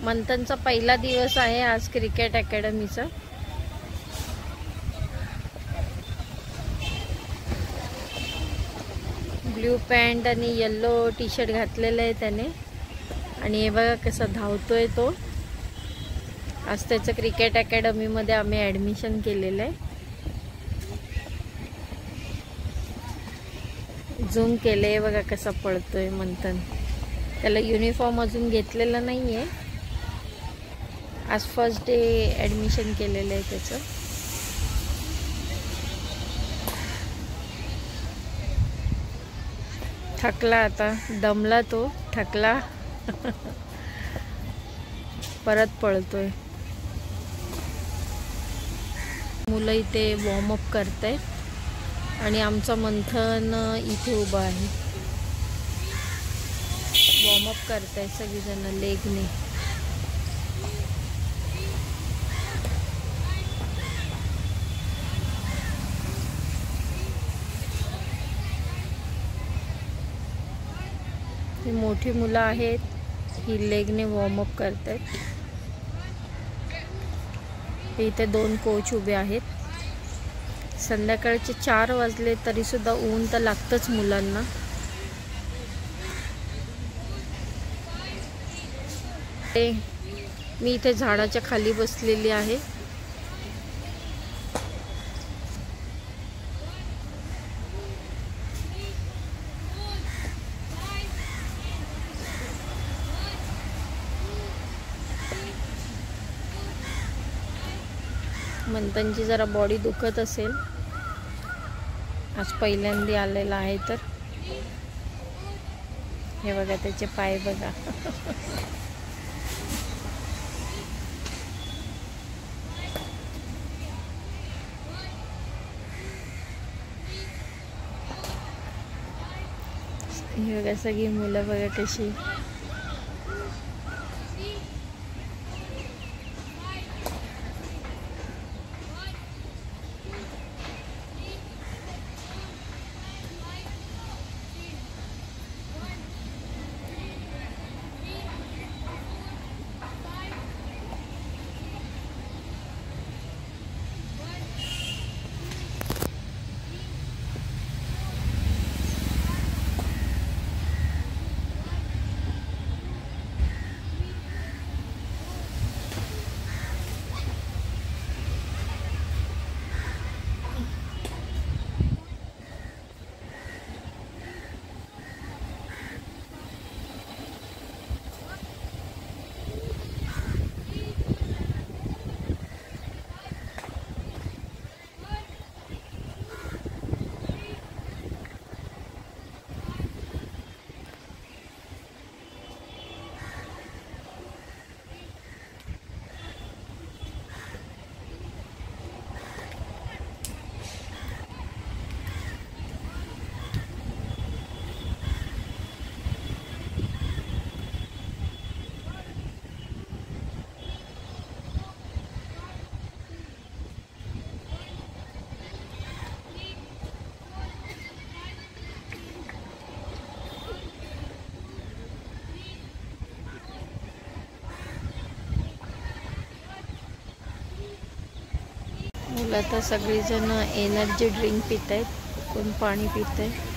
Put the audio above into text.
मंथनचा पहिला दिवस आहे आज क्रिकेट अकॅडमीचा। ब्लू पॅन्ट आणि येलो टी शर्ट घातलेलं आहे त्याने आणि हे बघा कसा धावतोय तो। आज त्याचं क्रिकेट अकॅडमीमध्ये आम्ही ॲडमिशन केलेलं आहे। झूम केले बघा कसा पळतोय मंथन। त्याला युनिफॉर्म अजून घेतलेला नाहीये, आज फर्स्ट डे ॲडमिशन केलेलं आहे त्याचं। थकला आता, दमला तो, थकला परत पळतोय। मुलं इथे वॉर्म अप करतायत आणि आमचा मंथन इथे उभा आहे, वॉर्म अप करतायत सगळीजण लेगने। ही मोठी मुलं आहेत, ही लेगने वॉर्म अप करतायत। इथे 2 कोच उभे आहेत। संध्याकाळचे 4 वाजले तरी सुद्धा ऊन तर लागतंच मुलांना। मी इथे झाडाच्या खाली बसलेली आहे। मंथनची जरा बॉडी दुखत असेल, आज पहिल्यांदा आलेला आहे तर। हे बघा त्याचे पाय बघा हे बघा सगळी मुलं बघा कशी। मुलं तर सगळीजण एनर्जी ड्रिंक पित आहेत, कोण पाणी पित आहे।